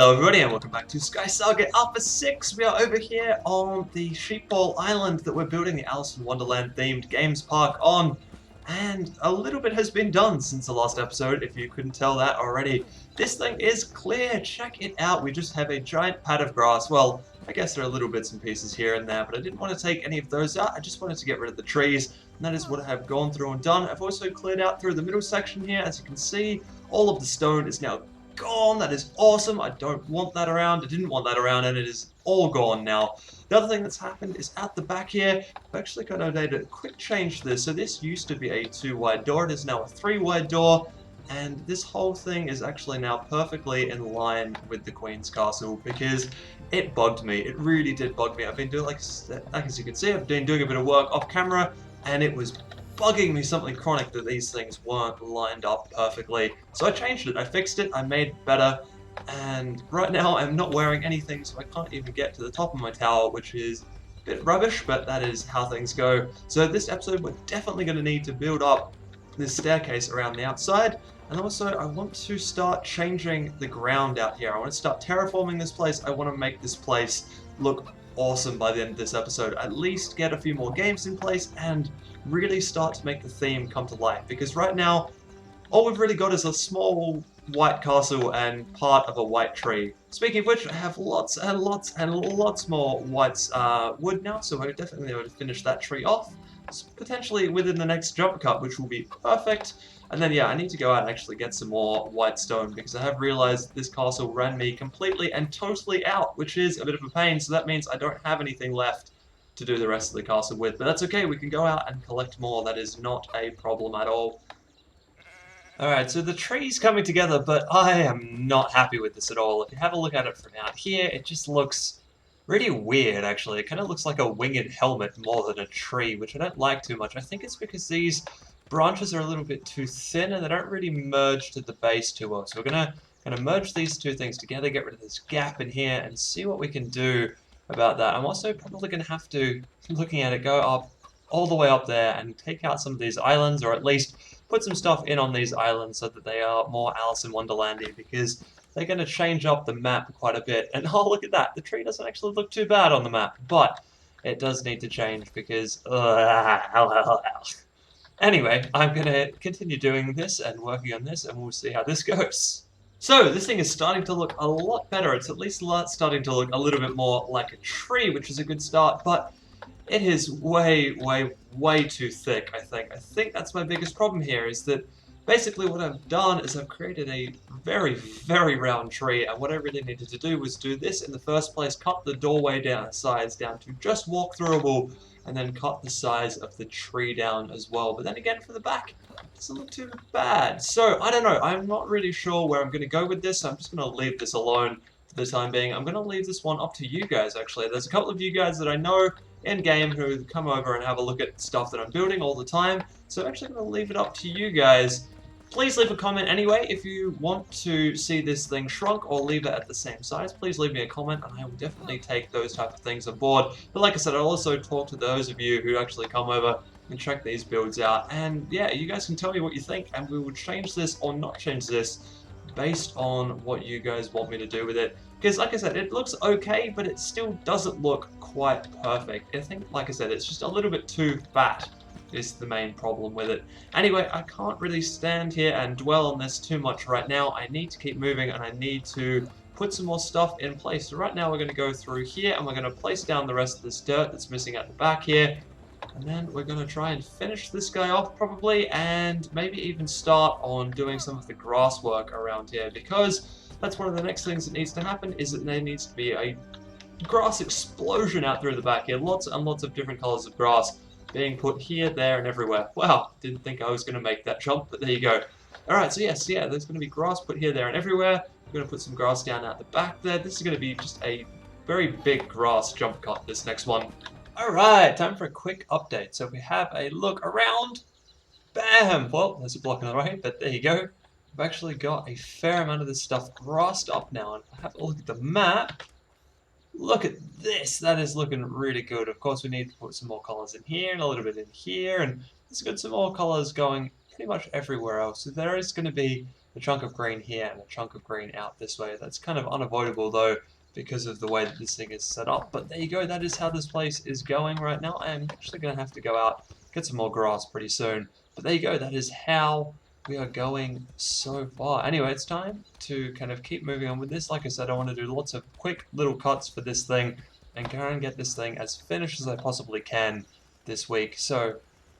Hello everybody and welcome back to SkySaga Alpha 6. We are over here on the SheepBall island that we're building the Alice in Wonderland themed games park on. And a little bit has been done since the last episode, if you couldn't tell that already. This thing is clear, check it out. We just have a giant pad of grass. Well, I guess there are little bits and pieces here and there, but I didn't want to take any of those out. I just wanted to get rid of the trees, and that is what I have gone through and done. I've also cleared out through the middle section here. As you can see, all of the stone is now gone. That is awesome. I don't want that around. I didn't want that around, and it is all gone now. The other thing that's happened is at the back here, I've actually kind of made a quick change to this. So this used to be a 2-wide door. It is now a 3-wide door, and this whole thing is actually now perfectly in line with the Queen's Castle because it bugged me. It really did bug me. I've been doing, like as you can see, I've been doing a bit of work off camera, and it was bugging me something chronic that these things weren't lined up perfectly. So I changed it, I fixed it, I made it better, and right now I'm not wearing anything, so I can't even get to the top of my tower, which is a bit rubbish, but that is how things go. So this episode we're definitely going to need to build up this staircase around the outside, and also I want to start changing the ground out here. I want to start terraforming this place. I want to make this place look awesome by the end of this episode. At least get a few more games in place and really start to make the theme come to life, because right now all we've really got is a small white castle and part of a white tree. Speaking of which, I have lots and lots and lots more white wood now, so we're definitely able to finish that tree off, potentially within the next jump cut, which will be perfect. And then yeah, I need to go out and actually get some more white stone, because I have realized this castle ran me completely and totally out, which is a bit of a pain. So that means I don't have anything left to do the rest of the castle with, but that's okay. We can go out and collect more. That is not a problem at all. Alright, so the tree's coming together, but I am not happy with this at all. If you have a look at it from out here, it just looks really weird, actually. It kind of looks like a winged helmet more than a tree, which I don't like too much. I think it's because these branches are a little bit too thin and they don't really merge to the base too well. So we're gonna merge these two things together, get rid of this gap in here, and see what we can do about that. I'm also probably gonna have to, looking at it, go up all the way up there and take out some of these islands, or at least put some stuff in on these islands so that they are more Alice in Wonderlandy, because they're going to change up the map quite a bit. And oh, look at that, the tree doesn't actually look too bad on the map, but it does need to change because anyway, I'm going to continue doing this and working on this, and we'll see how this goes. So this thing is starting to look a lot better. It's at least starting to look a little bit more like a tree, which is a good start, but it is way, way, way too thick, I think. I think that's my biggest problem here, is that basically what I've done is I've created a very, very round tree, and what I really needed to do was do this in the first place, cut the doorway down, sides down to just walk throughable, and then cut the size of the tree down as well. But then again, for the back, it doesn't look too bad. So, I don't know, I'm not really sure where I'm going to go with this, so I'm just going to leave this alone for the time being. I'm going to leave this one up to you guys, actually. There's a couple of you guys that I know in-game who come over and have a look at stuff that I'm building all the time, so I'm actually going to leave it up to you guys. Please leave a comment anyway if you want to see this thing shrunk or leave it at the same size. Please leave me a comment and I will definitely take those type of things on board. But like I said, I'll also talk to those of you who actually come over and check these builds out, and yeah, you guys can tell me what you think, and we will change this or not change this based on what you guys want me to do with it. Because like I said, it looks okay, but it still doesn't look quite perfect. I think, like I said, it's just a little bit too fat is the main problem with it. Anyway, I can't really stand here and dwell on this too much right now. I need to keep moving, and I need to put some more stuff in place. So right now we're going to go through here, and we're going to place down the rest of this dirt that's missing at the back here. And then we're going to try and finish this guy off probably, and maybe even start on doing some of the grass work around here, because that's one of the next things that needs to happen, is that there needs to be a grass explosion out through the back here. Lots and lots of different colors of grass being put here, there, and everywhere. Wow, didn't think I was going to make that jump, but there you go. Alright, so yes, yeah, there's going to be grass put here, there, and everywhere. We're going to put some grass down out the back there. This is going to be just a very big grass jump cut, this next one. Alright, time for a quick update. So we have a look around. Bam! Well, there's a block in the way, but there you go. We've actually got a fair amount of this stuff grassed up now, and if I have a look at the map, look at this. That is looking really good. Of course, we need to put some more colors in here and a little bit in here, and there's got some more colors going pretty much everywhere else. So there is going to be a chunk of green here and a chunk of green out this way. That's kind of unavoidable though because of the way that this thing is set up. But there you go, that is how this place is going right now. I am actually going to have to go out, get some more grass pretty soon. But there you go, that is how we are going so far. Anyway, it's time to kind of keep moving on with this. Like I said, I want to do lots of quick little cuts for this thing and try and get this thing as finished as I possibly can this week. So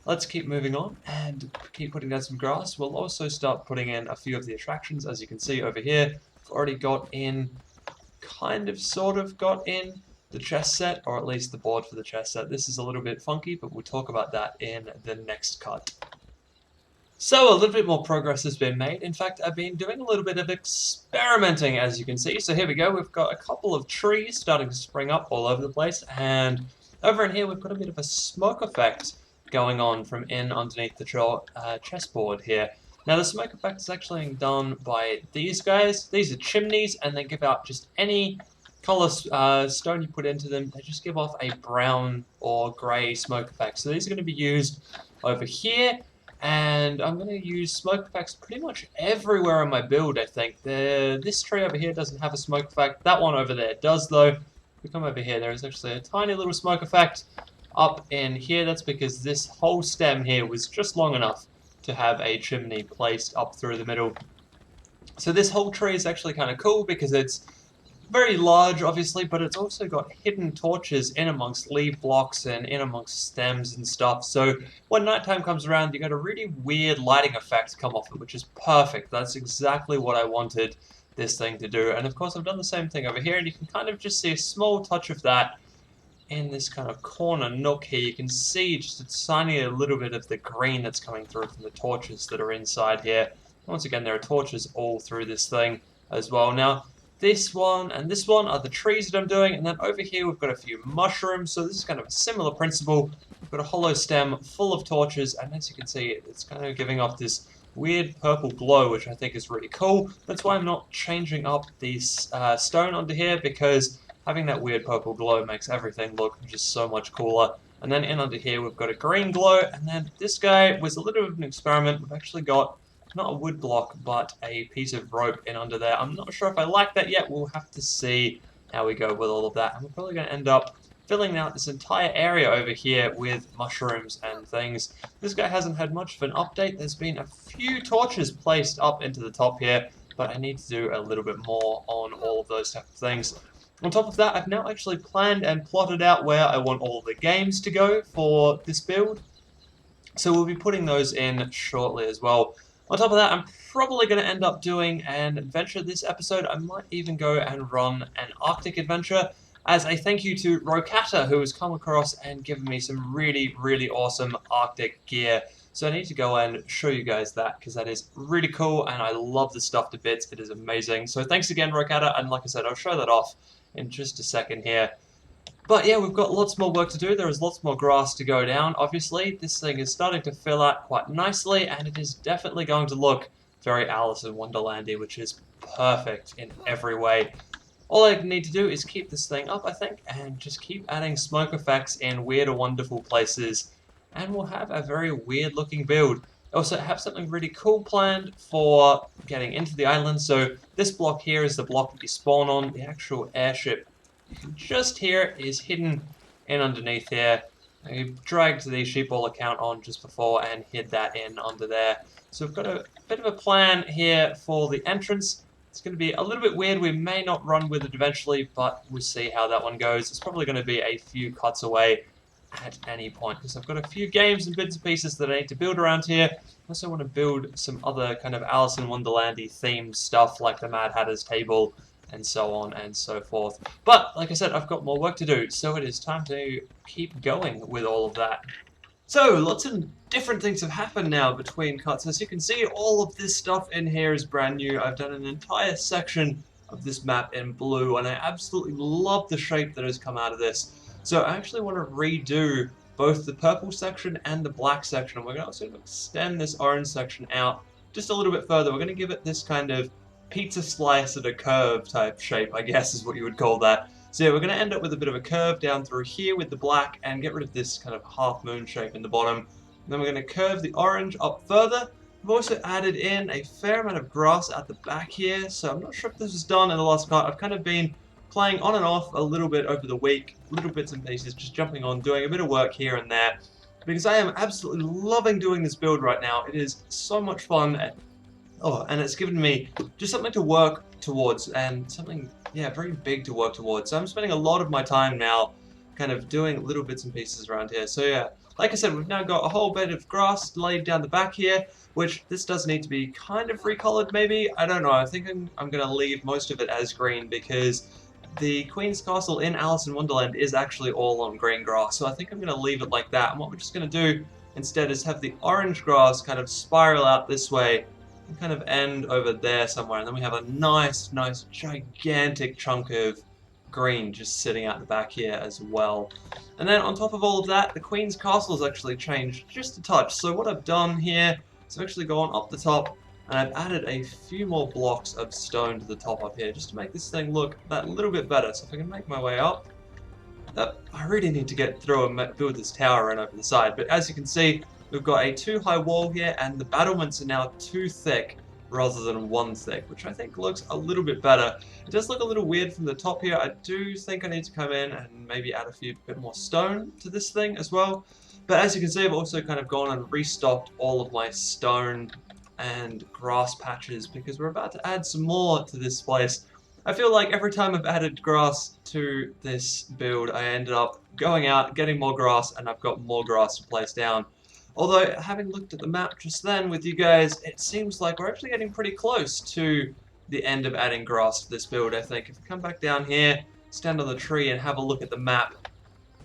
let's keep moving on and keep putting down some grass. We'll also start putting in a few of the attractions. As you can see over here, I've already got in, sort of got in the chess set, or at least the board for the chess set. This is a little bit funky, but we'll talk about that in the next cut. So a little bit more progress has been made. In fact, I've been doing a little bit of experimenting, as you can see. So here we go. We've got a couple of trees starting to spring up all over the place. And over in here, we've got a bit of a smoke effect going on from in underneath the chessboard here. Now, the smoke effect is actually done by these guys. These are chimneys, and they give out just any color stone you put into them. They just give off a brown or grey smoke effect. So these are going to be used over here. And I'm going to use smoke effects pretty much everywhere in my build, I think. This tree over here doesn't have a smoke effect. That one over there does, though. If we come over here, there is actually a tiny little smoke effect up in here. That's because this whole stem here was just long enough to have a chimney placed up through the middle. So this whole tree is actually kind of cool because it's very large, obviously, but it's also got hidden torches in amongst leaf blocks and in amongst stems and stuff. So when nighttime comes around, you got a really weird lighting effect come off it, which is perfect. That's exactly what I wanted this thing to do. And of course, I've done the same thing over here, and you can kind of just see a small touch of that in this kind of corner nook here. You can see just a tiny little bit of the green that's coming through from the torches that are inside here. Once again, there are torches all through this thing as well. Now, this one and this one are the trees that I'm doing, and then over here we've got a few mushrooms, so this is kind of a similar principle. We've got a hollow stem full of torches, and as you can see, it's kind of giving off this weird purple glow, which I think is really cool. That's why I'm not changing up this stone under here, because having that weird purple glow makes everything look just so much cooler. And then in under here we've got a green glow, and then this guy was a little bit of an experiment. We've actually got not a wood block, but a piece of rope in under there. I'm not sure if I like that yet. We'll have to see how we go with all of that. And we're probably going to end up filling out this entire area over here with mushrooms and things. This guy hasn't had much of an update. There's been a few torches placed up into the top here, but I need to do a little bit more on all of those type of things. On top of that, I've now actually planned and plotted out where I want all of the games to go for this build. So we'll be putting those in shortly as well. On top of that, I'm probably going to end up doing an adventure this episode. I might even go and run an Arctic adventure as a thank you to Rokata, who has come across and given me some really, really awesome Arctic gear. So I need to go and show you guys that, because that is really cool, and I love the stuff to bits. It is amazing. So thanks again, Rokata, and like I said, I'll show that off in just a second here. But yeah, we've got lots more work to do. There is lots more grass to go down, obviously. This thing is starting to fill out quite nicely, and it is definitely going to look very Alice in Wonderland-y, which is perfect in every way. All I need to do is keep this thing up, I think, and just keep adding smoke effects in weird or wonderful places, and we'll have a very weird-looking build. I also have something really cool planned for getting into the island. So this block here is the block that you spawn on. The actual airship you can just hear it is hidden in underneath here. I dragged the SheepBall account on just before and hid that in under there. So we've got a bit of a plan here for the entrance. It's going to be a little bit weird. We may not run with it eventually, but we'll see how that one goes. It's probably going to be a few cuts away at any point, because I've got a few games and bits and pieces that I need to build around here. I also want to build some other kind of Alice in Wonderland-y themed stuff, like the Mad Hatter's table, and so on and so forth. But, like I said, I've got more work to do, so it is time to keep going with all of that. So, lots of different things have happened now between cuts. As you can see, all of this stuff in here is brand new. I've done an entire section of this map in blue, and I absolutely love the shape that has come out of this. So I actually want to redo both the purple section and the black section. We're going to also extend this orange section out just a little bit further. We're going to give it this kind of pizza slice at a curve type shape, I guess is what you would call that. So yeah, we're going to end up with a bit of a curve down through here with the black and get rid of this kind of half moon shape in the bottom. And then we're going to curve the orange up further. And I've also added in a fair amount of grass at the back here, so I'm not sure if this was done in the last part. I've kind of been playing on and off a little bit over the week, little bits and pieces, just jumping on, doing a bit of work here and there, because I am absolutely loving doing this build right now. It is so much fun, and it's given me just something to work towards, and something, yeah, very big to work towards. So I'm spending a lot of my time now kind of doing little bits and pieces around here. So yeah, like I said, we've now got a whole bed of grass laid down the back here, which this does need to be kind of recolored maybe. I don't know, I think I'm going to leave most of it as green because the Queen's Castle in Alice in Wonderland is actually all on green grass, so I think I'm going to leave it like that. And what we're just going to do instead is have the orange grass kind of spiral out this way and kind of end over there somewhere. And then we have a nice, gigantic chunk of green just sitting out the back here as well. And then on top of all of that, the Queen's Castle has actually changed just a touch. So what I've done here is I've actually gone up the top and I've added a few more blocks of stone to the top up here just to make this thing look that little bit better. So if I can make my way up, I really need to get through and build this tower in over the side. But as you can see, we've got a 2-high wall here and the battlements are now 2 thick rather than 1 thick, which I think looks a little bit better. It does look a little weird from the top here. I do think I need to come in and maybe add a bit more stone to this thing as well. But as you can see, I've also kind of gone and restocked all of my stone and grass patches because we're about to add some more to this place. I feel like every time I've added grass to this build, I ended up going out, getting more grass, and I've got more grass to place down. Although, having looked at the map just then with you guys, it seems like we're actually getting pretty close to the end of adding grass to this build, I think. If we come back down here, stand on the tree and have a look at the map,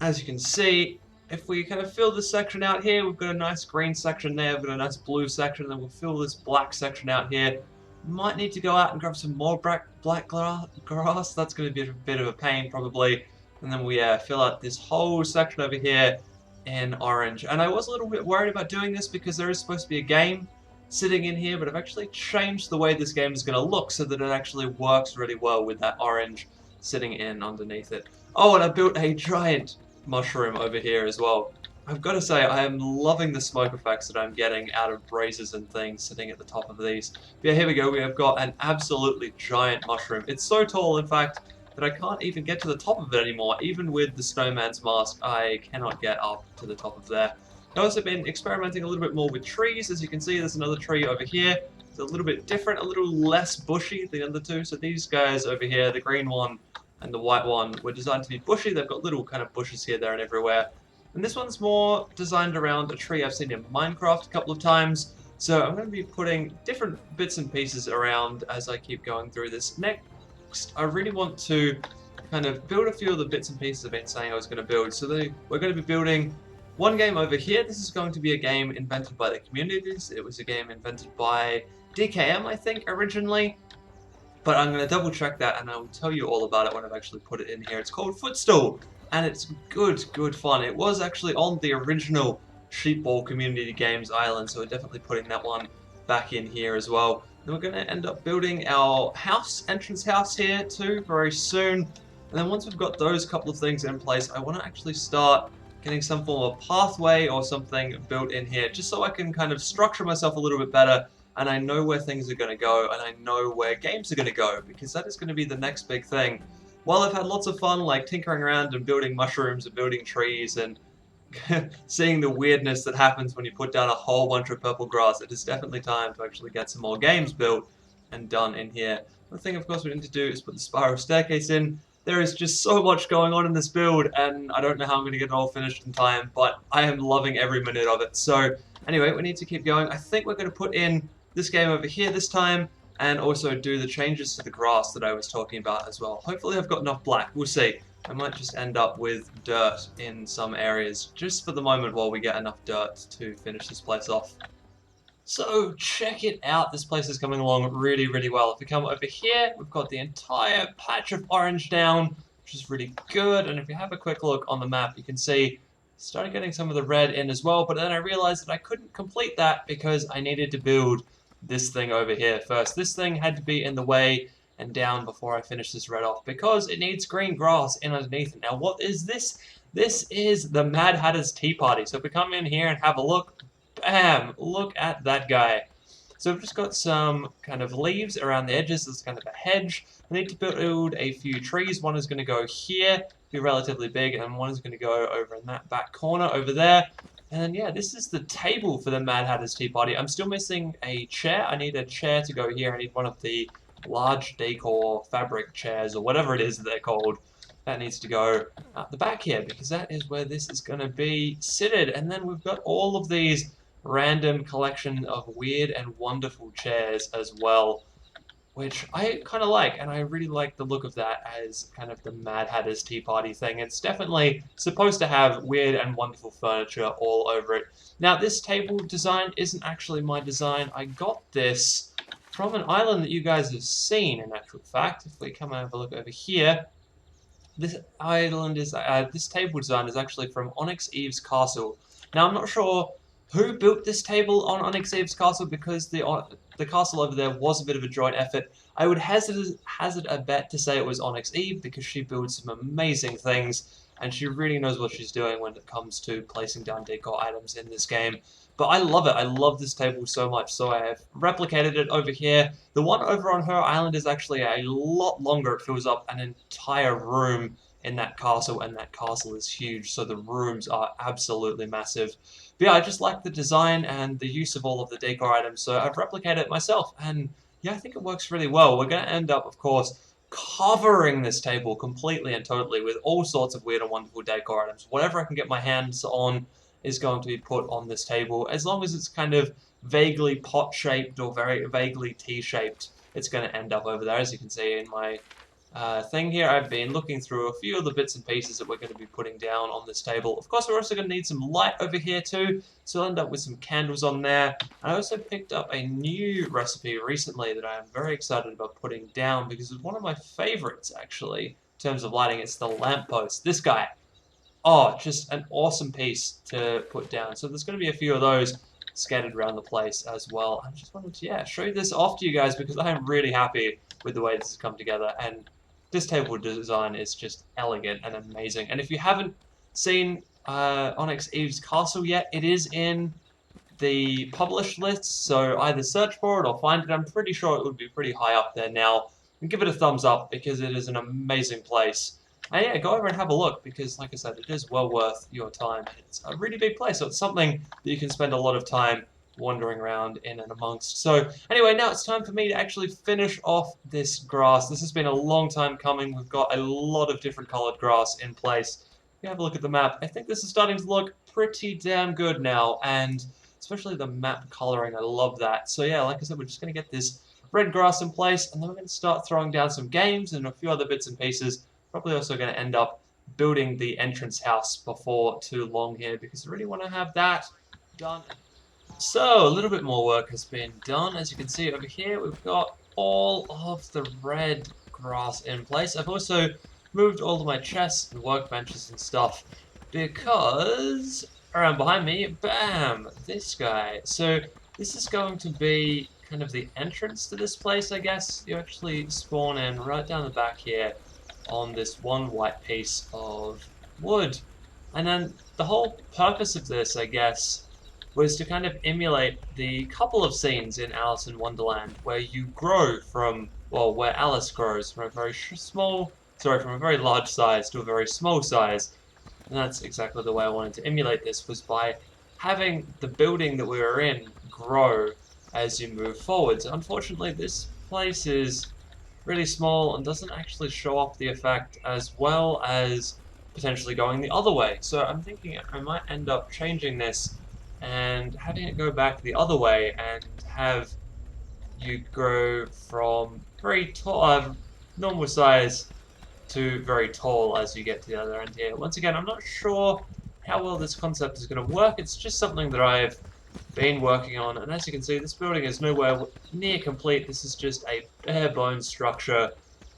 as you can see, if we kind of fill this section out here, we've got a nice green section there, we've got a nice blue section, and then we'll fill this black section out here. Might need to go out and grab some more black grass, that's going to be a bit of a pain probably. And then we fill out this whole section over here in orange. And I was a little bit worried about doing this because there is supposed to be a game sitting in here, but I've actually changed the way this game is going to look so that it actually works really well with that orange sitting in underneath it. Oh, and I built a giant mushroom over here as well. I've got to say, I am loving the smoke effects that I'm getting out of braziers and things sitting at the top of these. But yeah, here we go. We have got an absolutely giant mushroom. It's so tall, in fact, that I can't even get to the top of it anymore. Even with the snowman's mask, I cannot get up to the top of there. I've also been experimenting a little bit more with trees. As you can see, there's another tree over here. It's a little bit different, a little less bushy than the other two. So these guys over here, the green one and the white one, were designed to be bushy. They've got little kind of bushes here, there, and everywhere. And this one's more designed around a tree I've seen in Minecraft a couple of times. So I'm going to be putting different bits and pieces around as I keep going through this. Next, I really want to kind of build a few of the bits and pieces I've been saying I was going to build. So we're going to be building one game over here. This is going to be a game invented by the communities. It was a game invented by DKM, I think, originally. But I'm going to double check that and I'll tell you all about it when I've actually put it in here. It's called Footstool. And it's good fun. It was actually on the original SheepBall Community Games Island, so we're definitely putting that one back in here as well. Then we're going to end up building our entrance house here too, very soon. And then once we've got those couple of things in place, I want to actually start getting some form of pathway or something built in here, just so I can kind of structure myself a little bit better, and I know where things are going to go, and I know where games are going to go, because that is going to be the next big thing. While I've had lots of fun, like tinkering around and building mushrooms and building trees and seeing the weirdness that happens when you put down a whole bunch of purple grass, it is definitely time to actually get some more games built and done in here. The thing, of course, we need to do is put the spiral staircase in. There is just so much going on in this build, and I don't know how I'm going to get it all finished in time, but I am loving every minute of it. So, anyway, we need to keep going. I think we're going to put in this game over here this time, and also do the changes to the grass that I was talking about as well. Hopefully I've got enough black, we'll see. I might just end up with dirt in some areas, just for the moment while we get enough dirt to finish this place off. So check it out, this place is coming along really well. If we come over here, we've got the entire patch of orange down, which is really good, and if you have a quick look on the map, you can see started getting some of the red in as well, but then I realized that I couldn't complete that because I needed to build this thing over here first. This thing had to be in the way and down before I finish this red off because it needs green grass in underneath it. Now what is this? This is the Mad Hatter's Tea Party. So if we come in here and have a look, bam, look at that guy. So we've just got some kind of leaves around the edges. There's kind of a hedge. We need to build a few trees. One is going to go here, be relatively big, and one is going to go over in that back corner over there. And yeah, this is the table for the Mad Hatter's Tea Party. I'm still missing a chair. I need a chair to go here. I need one of the large decor fabric chairs, or whatever it is that they're called. That needs to go out the back here, because that is where this is going to be seated. And then we've got all of these random collection of weird and wonderful chairs as well, which I kind of like, and I really like the look of that as kind of the Mad Hatter's Tea Party thing. It's definitely supposed to have weird and wonderful furniture all over it. Now, this table design isn't actually my design. I got this from an island that you guys have seen, in actual fact. If we come and have a look over here, this island is, this table design is actually from Onyx Eve's Castle. Now, I'm not sure who built this table on Onyx Eve's Castle, because the castle over there was a bit of a joint effort. I would hazard a bet to say it was Onyx Eve, because she builds some amazing things, and she really knows what she's doing when it comes to placing down decor items in this game. But I love it. I love this table so much, so I have replicated it over here. The one over on her island is actually a lot longer. It fills up an entire room in that castle, and that castle is huge, so the rooms are absolutely massive. But yeah, I just like the design and the use of all of the decor items, so I've replicated it myself, and yeah, I think it works really well. We're going to end up, of course, covering this table completely and totally with all sorts of weird and wonderful decor items. Whatever I can get my hands on is going to be put on this table, as long as it's kind of vaguely pot-shaped or very vaguely tea-shaped. It's going to end up over there, as you can see in my thing here. I've been looking through a few of the bits and pieces that we're going to be putting down on this table. Of course, we're also going to need some light over here too, so I'll end up with some candles on there. I also picked up a new recipe recently that I am very excited about putting down, because it's one of my favorites, actually, in terms of lighting. It's the lamppost. This guy. Oh, just an awesome piece to put down. So there's going to be a few of those scattered around the place as well. I just wanted to, yeah, show this off to you guys, because I am really happy with the way this has come together. And this table design is just elegant and amazing. And if you haven't seen Onyx Eve's Castle yet, it is in the published list, so either search for it or find it. I'm pretty sure it would be pretty high up there now. And give it a thumbs up, because it is an amazing place. And yeah, go over and have a look, because like I said, it is well worth your time. It's a really big place, so it's something that you can spend a lot of time wandering around in and amongst. So anyway, now it's time for me to actually finish off this grass. This has been a long time coming. We've got a lot of different colored grass in place. If you have a look at the map, I think this is starting to look pretty damn good now, and especially the map coloring, I love that. So yeah, like I said, we're just going to get this red grass in place, and then we're going to start throwing down some games and a few other bits and pieces. Probably also going to end up building the entrance house before too long here, because I really want to have that done. So, a little bit more work has been done. As you can see over here, we've got all of the red grass in place. I've also moved all of my chests and workbenches and stuff, because around behind me, bam, this guy. So, this is going to be kind of the entrance to this place, I guess. You actually spawn in right down the back here on this one white piece of wood. And then the whole purpose of this, I guess, was to kind of emulate the couple of scenes in Alice in Wonderland where you grow from, well, where Alice grows from a very from a very large size to a very small size. And that's exactly the way I wanted to emulate this, was by having the building that we were in grow as you move forwards. Unfortunately, this place is really small and doesn't actually show off the effect as well as potentially going the other way. So I'm thinking I might end up changing this and having it go back the other way, and have you grow from very tall, normal size, to very tall as you get to the other end here. Once again, I'm not sure how well this concept is going to work. It's just something that I've been working on, and as you can see, this building is nowhere near complete. This is just a bare bones structure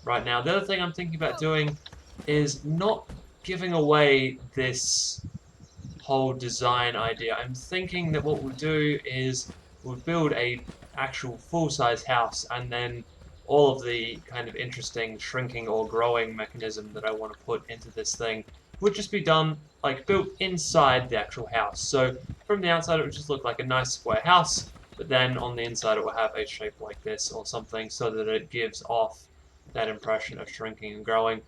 right now. The other thing I'm thinking about doing is not giving away this whole design idea. I'm thinking that what we'll do is we'll build a actual full-size house, and then all of the kind of interesting shrinking or growing mechanism that I want to put into this thing would just be done, like, built inside the actual house. So from the outside, it would just look like a nice square house, but then on the inside it will have a shape like this or something so that it gives off that impression of shrinking and growing.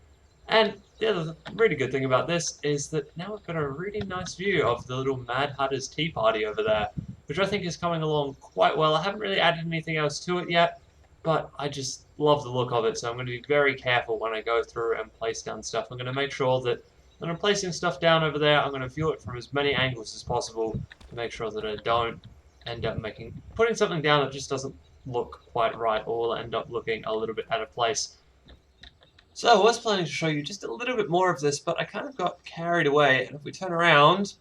And the other really good thing about this is that now we've got a really nice view of the little Mad Hatter's tea party over there, which I think is coming along quite well. I haven't really added anything else to it yet, but I just love the look of it, so I'm going to be very careful when I go through and place down stuff. I'm going to make sure that when I'm placing stuff down over there, I'm going to view it from as many angles as possible to make sure that I don't end up putting something down that just doesn't look quite right, or will end up looking a little bit out of place. So I was planning to show you just a little bit more of this, but I kind of got carried away, and if we turn around,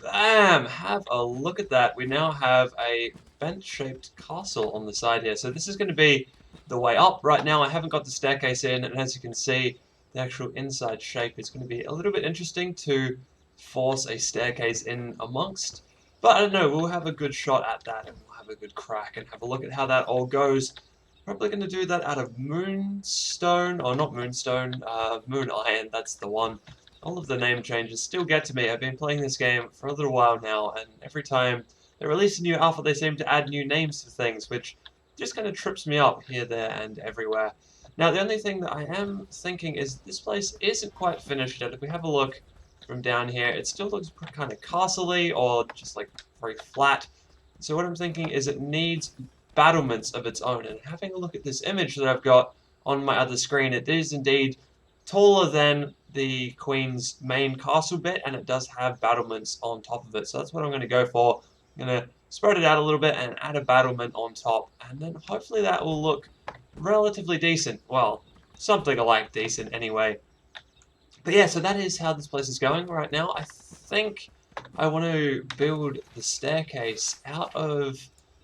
bam! Have a look at that. We now have a bent-shaped castle on the side here. So this is going to be the way up. Right now I haven't got the staircase in, and as you can see, the actual inside shape is going to be a little bit interesting to force a staircase in amongst. But I don't know, we'll have a good shot at that, and we'll have a good crack and have a look at how that all goes. Probably going to do that out of moonstone, or not moonstone, moon iron, that's the one. All of the name changes still get to me. I've been playing this game for a little while now, and every time they release a new alpha, they seem to add new names to things, which just kind of trips me up here, there, and everywhere. Now, the only thing that I am thinking is this place isn't quite finished yet. If we have a look from down here, it still looks kind of castle-y, or just like very flat. So what I'm thinking is it needs battlements of its own, and having a look at this image that I've got on my other screen, it is indeed taller than the Queen's main castle bit, and it does have battlements on top of it, so that's what I'm going to go for. I'm going to spread it out a little bit and add a battlement on top, and then hopefully that will look relatively decent. Well, something like decent anyway. But yeah, so that is how this place is going right now. I think I want to build the staircase out of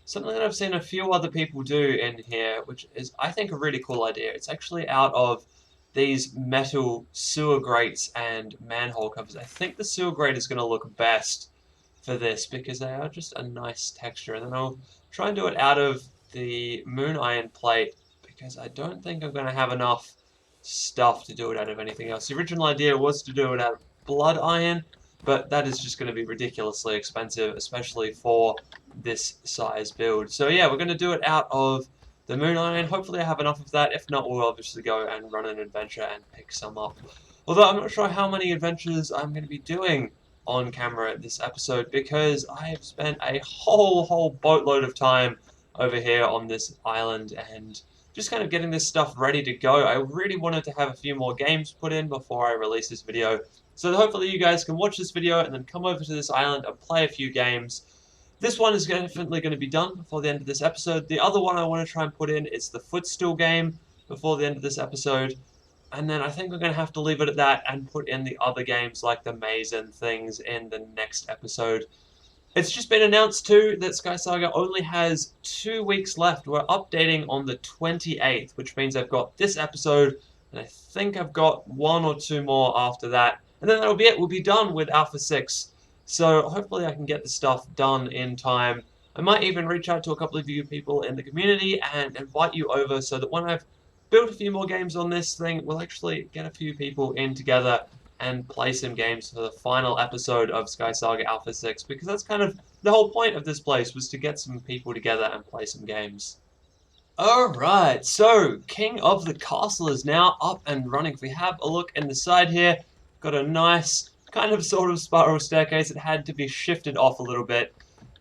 something that I've seen a few other people do in here, which is, I think, a really cool idea. It's actually out of these metal sewer grates and manhole covers. I think the sewer grate is going to look best for this because they are just a nice texture. And then I'll try and do it out of the moon iron plate because I don't think I'm going to have enough stuff to do it out of anything else. The original idea was to do it out of blood iron, but that is just going to be ridiculously expensive, especially for this size build. So yeah, we're going to do it out of the moon iron. Hopefully I have enough of that. If not, we'll obviously go and run an adventure and pick some up. Although I'm not sure how many adventures I'm going to be doing on camera this episode because I have spent a whole boatload of time over here on this island and just kind of getting this stuff ready to go. I really wanted to have a few more games put in before I release this video. So hopefully you guys can watch this video and then come over to this island and play a few games. This one is definitely going to be done before the end of this episode. The other one I want to try and put in is the footstool game before the end of this episode. And then I think we're going to have to leave it at that and put in the other games like the maze and things in the next episode. It's just been announced too that SkySaga only has 2 weeks left. We're updating on the 28th, which means I've got this episode and I think I've got 1 or 2 more after that. And then that'll be it. We'll be done with Alpha 6. So hopefully I can get the stuff done in time. I might even reach out to a couple of you people in the community and invite you over so that when I've built a few more games on this thing, we'll actually get a few people in together and play some games for the final episode of SkySaga Alpha 6, because that's kind of the whole point of this place, was to get some people together and play some games. Alright, so King of the Castle is now up and running. If we have a look in the side here, got a nice kind of sort of spiral staircase. It had to be shifted off a little bit,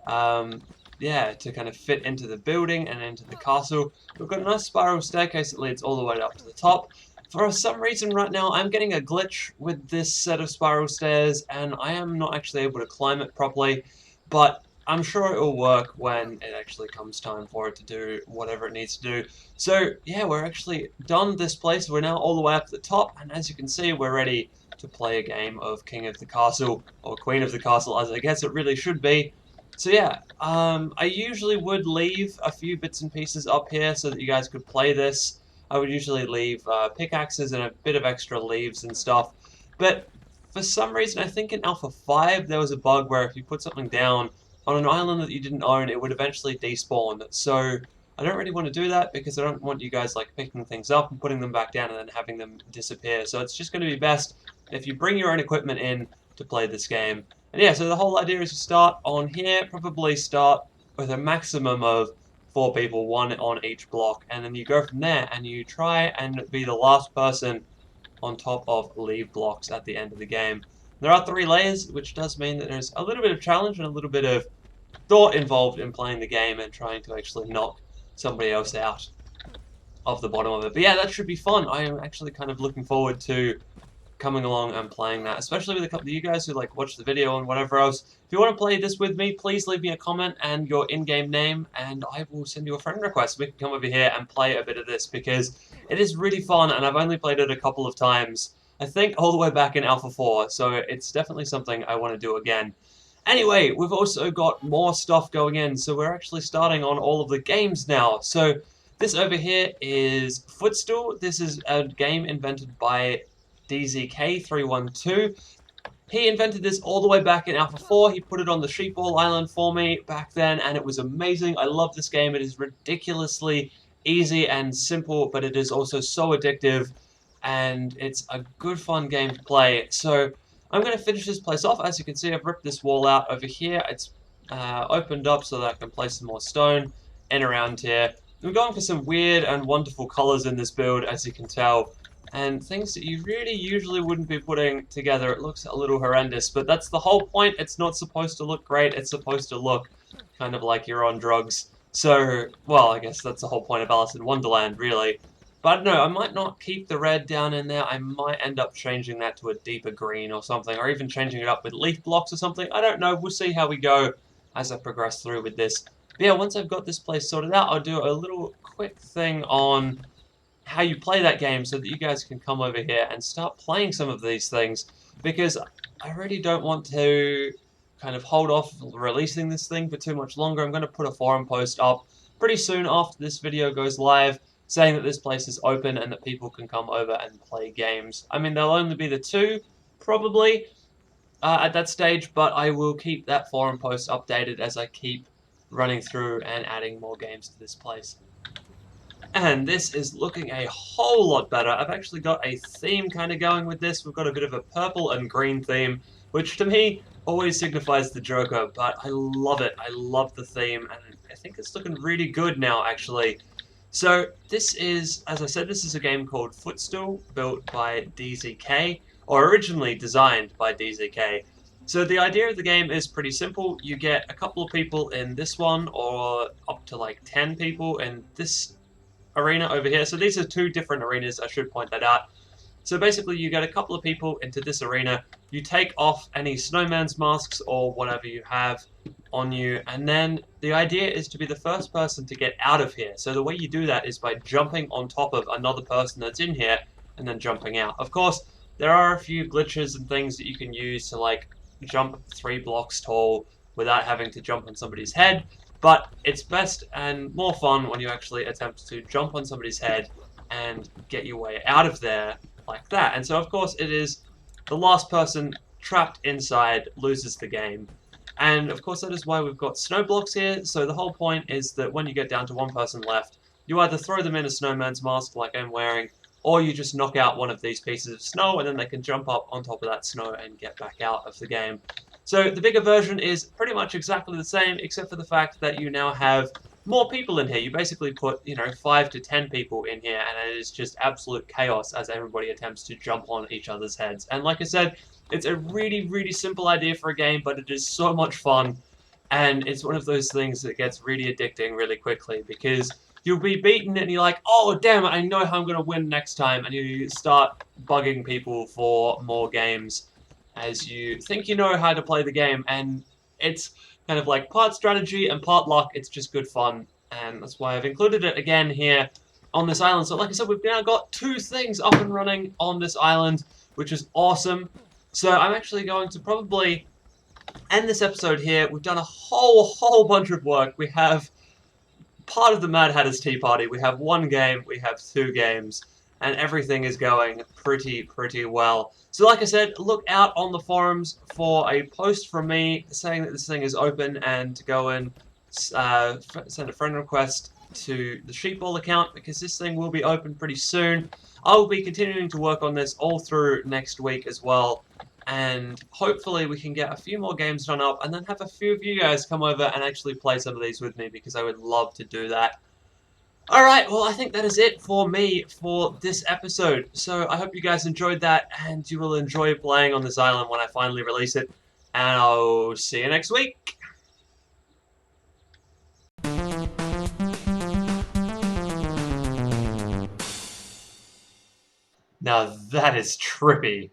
yeah, to kind of fit into the building and into the castle. We've got a nice spiral staircase that leads all the way up to the top. For some reason right now I'm getting a glitch with this set of spiral stairs and I am not actually able to climb it properly, but I'm sure it will work when it actually comes time for it to do whatever it needs to do. So yeah, we're actually done this place. We're now all the way up to the top, and as you can see, we're ready to play a game of King of the Castle, or Queen of the Castle, as I guess it really should be. So yeah, I usually would leave a few bits and pieces up here so that you guys could play this. I would usually leave pickaxes and a bit of extra leaves and stuff. But for some reason, I think in Alpha 5 there was a bug where if you put something down on an island that you didn't own, it would eventually despawn. So I don't really want to do that because I don't want you guys like picking things up and putting them back down and then having them disappear. So it's just going to be best if you bring your own equipment in to play this game. And yeah, so the whole idea is to start on here, probably start with a maximum of 4 people, 1 on each block, and then you go from there and you try and be the last person on top of leave blocks at the end of the game. There are 3 layers, which does mean that there's a little bit of challenge and a little bit of thought involved in playing the game and trying to actually knock somebody else out of the bottom of it. But yeah, that should be fun. I am actually kind of looking forward to coming along and playing that, especially with a couple of you guys who like watch the video and whatever else. If you want to play this with me, please leave me a comment and your in-game name, and I will send you a friend request. We can come over here and play a bit of this because it is really fun, and I've only played it a couple of times. I think all the way back in Alpha 4, so it's definitely something I want to do again. Anyway, we've also got more stuff going in, so we're actually starting on all of the games now. So this over here is Footstool. This is a game invented by DZK312. He invented this all the way back in Alpha 4. He put it on the SheepBall island for me back then, and it was amazing. I love this game. It is ridiculously easy and simple, but it is also so addictive, and it's a good fun game to play. So I'm going to finish this place off. As you can see, I've ripped this wall out over here. It's opened up so that I can place some more stone in around here. We're going for some weird and wonderful colors in this build, as you can tell, and things that you really usually wouldn't be putting together. It looks a little horrendous, but that's the whole point. It's not supposed to look great. It's supposed to look kind of like you're on drugs. So, well, I guess that's the whole point of Alice in Wonderland, really. But I don't know, I might not keep the red down in there. I might end up changing that to a deeper green or something, or even changing it up with leaf blocks or something. I don't know. We'll see how we go as I progress through with this. But yeah, once I've got this place sorted out, I'll do a little quick thing on how you play that game so that you guys can come over here and start playing some of these things, because I really don't want to kind of hold off releasing this thing for too much longer. I'm going to put a forum post up pretty soon after this video goes live saying that this place is open and that people can come over and play games. I mean, there'll only be the 2, probably, at that stage, but I will keep that forum post updated as I keep running through and adding more games to this place. And this is looking a whole lot better. I've actually got a theme kind of going with this. We've got a bit of a purple and green theme, which to me always signifies the Joker, but I love it. I love the theme, and I think it's looking really good now, actually. So this is, as I said, this is a game called Footstool, built by DZK, or originally designed by DZK. So the idea of the game is pretty simple. You get a couple of people in this one, or up to like 10 people in this arena over here. So these are 2 different arenas, I should point that out. So basically you get a couple of people into this arena, you take off any snowman's masks or whatever you have on you, and then the idea is to be the first person to get out of here. So the way you do that is by jumping on top of another person that's in here and then jumping out. Of course, there are a few glitches and things that you can use to like jump 3 blocks tall without having to jump on somebody's head. But it's best and more fun when you actually attempt to jump on somebody's head and get your way out of there like that. And so, of course, it is the last person trapped inside loses the game. And, of course, that is why we've got snow blocks here. So the whole point is that when you get down to 1 person left, you either throw them in a snowman's mask like I'm wearing, or you just knock out one of these pieces of snow, and then they can jump up on top of that snow and get back out of the game. So the bigger version is pretty much exactly the same, except for the fact that you now have more people in here. You basically put, 5 to 10 people in here, and it is just absolute chaos as everybody attempts to jump on each other's heads. And like I said, it's a really, really simple idea for a game, but it is so much fun, and it's one of those things that gets really addicting really quickly, because you'll be beaten and you're like, oh, damn it, I know how I'm going to win next time, and you start bugging people for more games as you think you know how to play the game, and it's kind of like part strategy and part luck. It's just good fun, and that's why I've included it again here on this island. So like I said, we've now got 2 things up and running on this island, which is awesome. So I'm actually going to probably end this episode here. We've done a whole bunch of work. We have part of the Mad Hatter's Tea Party. We have 1 game, we have 2 games, and everything is going pretty well. So like I said, look out on the forums for a post from me saying that this thing is open, and to go and send a friend request to the SheepBall account, because this thing will be open pretty soon. I will be continuing to work on this all through next week as well, and hopefully we can get a few more games done up and then have a few of you guys come over and actually play some of these with me, because I would love to do that. Alright, well, I think that is it for me for this episode. So I hope you guys enjoyed that, and you will enjoy playing on this island when I finally release it. And I'll see you next week. Now that is trippy.